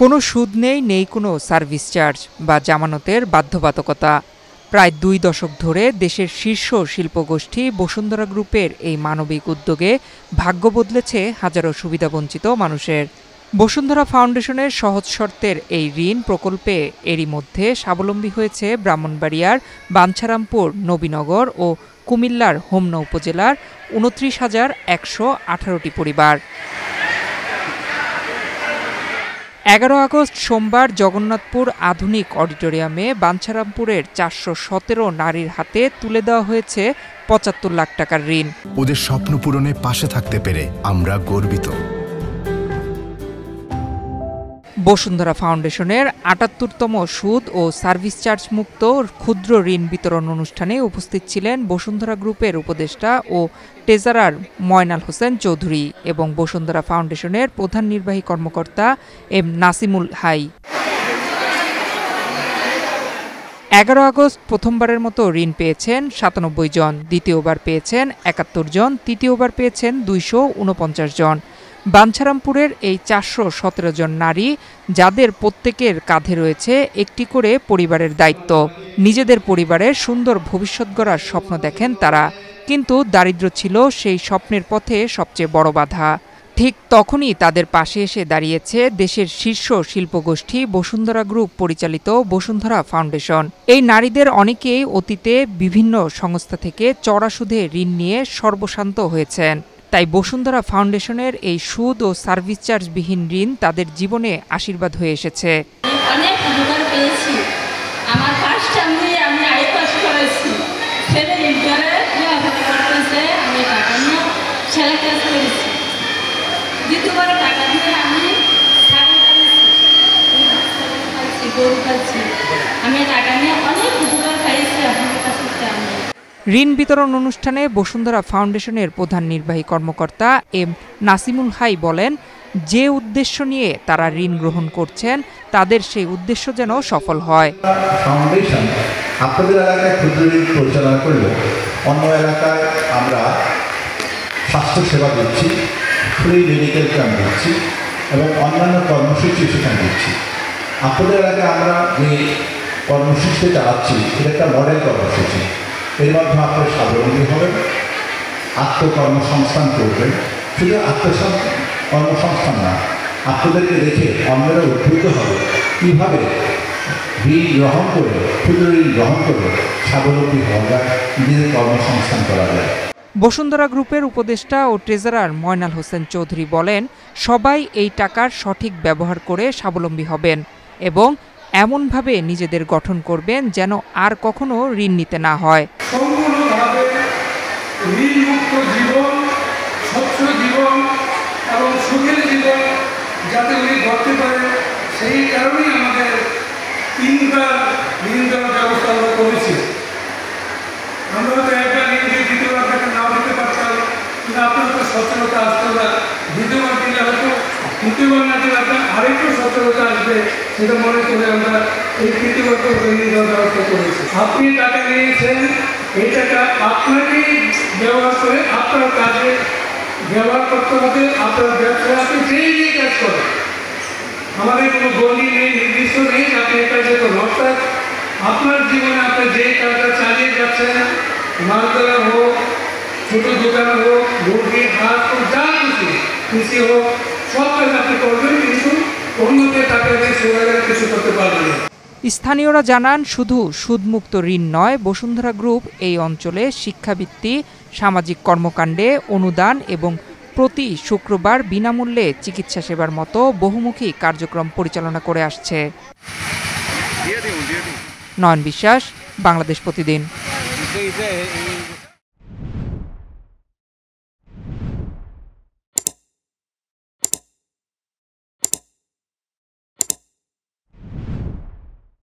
কোনো সুদ নেই কোনো সার্ভিস চার্জ বা জামানতের বাধ্যবাধকতা। প্রায় ২ দশক ধরে দেশের শীর্ষ শিল্পগোষ্ঠী বসুন্ধরা গ্রুপের এই মানবিক উদ্যোগে ভাগ্য বদলেছে হাজারো সুবিধাবঞ্চিত মানুষের। বসুন্ধরা ফাউন্ডেশনের সহজ শর্তের এই ঋণ প্রকল্পে এরই মধ্যে স্বাবলম্বী হয়েছে ব্রাহ্মণবাড়িয়ার বাঞ্ছারামপুর, নবীনগর ও কুমিল্লার হোমনা উপজেলার ২৯,১১৮টি পরিবার। ১১ আগস্ট সোমবার জগন্নাথপুর আধুনিক অডিটোরিয়ামে বাঞ্ছারামপুরের ৪১৭ নারীর হাতে তুলে দেওয়া হয়েছে ৭৫ লাখ টাকার ঋণ। ওদের স্বপ্ন পূরণে পাশে থাকতে পেরে আমরা গর্বিত। বসুন্ধরা ফাউন্ডেশনের ৭৮তম সুদ ও সার্ভিস চার্জ মুক্ত ক্ষুদ্র ঋণ বিতরণ অনুষ্ঠানে উপস্থিত ছিলেন বসুন্ধরা গ্রুপের উপদেষ্টা ও ট্রেজারার ময়নাল হোসেন চৌধুরী এবং বসুন্ধরা ফাউন্ডেশনের প্রধান নির্বাহী কর্মকর্তা এম নাসিমুল হাই। ১১ আগস্ট প্রথমবারের মতো ঋণ পেয়েছেন ৯৭ জন, দ্বিতীয়বার পেয়েছেন ৭১ জন, তৃতীয়বার পেয়েছেন ২৪৯ জন। বাঞ্ছারামপুরের এই ৪১৭ জন নারী, যাদের প্রত্যেকের কাঁধে রয়েছে একটি করে পরিবারের দায়িত্ব। নিজেদের পরিবারের সুন্দর ভবিষ্যৎ গড়ার স্বপ্ন দেখেন তারা, কিন্তু দারিদ্র্য ছিল সেই স্বপ্নের পথে সবচেয়ে বড় বাধা। ঠিক তখনই তাদের পাশে এসে দাঁড়িয়েছে দেশের শীর্ষ শিল্পগোষ্ঠী বসুন্ধরা গ্রুপ পরিচালিত বসুন্ধরা ফাউন্ডেশন। এই নারীদের অনেকেই অতীতে বিভিন্ন সংস্থা থেকে চড়া সুদে ঋণ নিয়ে সর্বশান্ত হয়েছেন। তাই বসুন্ধরা ফাউন্ডেশনের এই সুদ ও সার্ভিস চার্জবিহীন ঋণ তাদের জীবনে আশীর্বাদ হয়ে এসেছে। অনেক উপকার পেয়েছি। আমার ফার্স্ট টাইমে আমি আই পাস করেছি, ছেলে ইন্টারে লেখাপড়া করতেছে, আমি টাকা নিয়ে ছেলে কাজ করেছি। দ্বিতীয়বার টাকা দিয়ে আমি ছাগল খাচ্ছি, গরু খাচ্ছি, আমি টাকা নিয়ে অনেক উপকার পাইছি আপনার কাছে। ঋণ বিতরণ অনুষ্ঠানে বসুন্ধরা ফাউন্ডেশনের প্রধান নির্বাহী কর্মকর্তা এম নাসিমুল হাই বলেন, যে উদ্দেশ্য নিয়ে তারা ঋণ গ্রহণ করছেন তাদের সেই উদ্দেশ্য যেন সফল হয়। ফাউন্ডেশন আপনাদের এলাকায় ক্ষুদ্র ঋণ পরিচালনা করলেও অন্য এলাকায় আমরা স্বাস্থ্য সেবা দিচ্ছি, ফ্রি মেডিকেল ক্যাম্প দিচ্ছি এবং অন্যান্য কর্মসূচি সেখানে দিচ্ছি। আপনাদের এলাকায় আমরা যে কর্মসূচি চালাচ্ছি এটা একটা মডেল কর্মসূচি। এর মাধ্যমে আপনারা স্বাবলম্বী হবেন, আত্মকর্মসংস্থান করবেন। শুধু কর্মসংস্থান না, আপনাদেরকে দেখে অন্যরা উদ্বুদ্ধ হবে কীভাবে ঋণ গ্রহণ করে, ক্ষুদ্র ঋণ গ্রহণ করে স্বাবলম্বী হওয়া যায়, নিজেদের কর্মসংস্থান করা যায়। বসুন্ধরা গ্রুপের উপদেষ্টা ও ট্রেজারার ময়নাল হোসেন চৌধুরী বলেন, সবাই এই টাকার সঠিক ব্যবহার করে স্বাবলম্বী হবেন এবং এমনভাবে নিজেদের গঠন করবেন যেন আর কখনো ঋণ নিতে না হয়। সম্পূর্ণভাবে ঋণমুক্ত জীবন, স্বচ্ছ জীবন এবং সুখের জীবন যাতে উনি গড়তে পারে, সেই কারণেই আমাদের 3বার ঋণ দেওয়ার ব্যবস্থা আমরা করেছি। আমরা তো একটা ঋণ দিয়ে দ্বিতীয়বার টাকা নাও দিতে পারতাম, কিন্তু আপনার তো সচেতনতা আসতে হবে। দ্বিতীয়বার দিলে হয়তো তৃতীয়বার না দিলে আপনার আরেকটু সচেতনতা আসবে, সেটা মনে করে আমরা এই তৃতীয়বার ঋণ দেওয়ার ব্যবস্থা করেছি। আপনি টাকা নিয়েছেন, এই টাকা আপনাকেই ব্যবহার করে আপনার কাজে ব্যবহার করতে হবে। আপনার ব্যবসায় আপনি যেই যেই কাজ করেন, আমাদের কোনো গণ্ডি নেই, নির্দিষ্ট নেই আপনি এই কাজে করুন। অর্থাৎ আপনার জীবনে আপনি যেই কাজটা চালিয়ে যাচ্ছেন, মাছ ধরা হোক, ছোটো দোকান হোক, মুরগি, হাঁস হোক, যা খুশি কৃষি হোক, সব কাজ আপনি করবেন, কিন্তু অন্যকে টাকা দিয়ে সোনাগারে কিছু করতে পারবেন না। স্থানীয়রা জানান, শুধু সুদমুক্ত ঋণ নয়, বসুন্ধরা গ্রুপ এই অঞ্চলে শিক্ষাবৃত্তি, সামাজিক কর্মকাণ্ডে অনুদান এবং প্রতি শুক্রবার বিনামূল্যে চিকিৎসা সেবার মতো বহুমুখী কার্যক্রম পরিচালনা করে আসছে। নয়ন বিশ্বাস, বাংলাদেশ প্রতিদিন।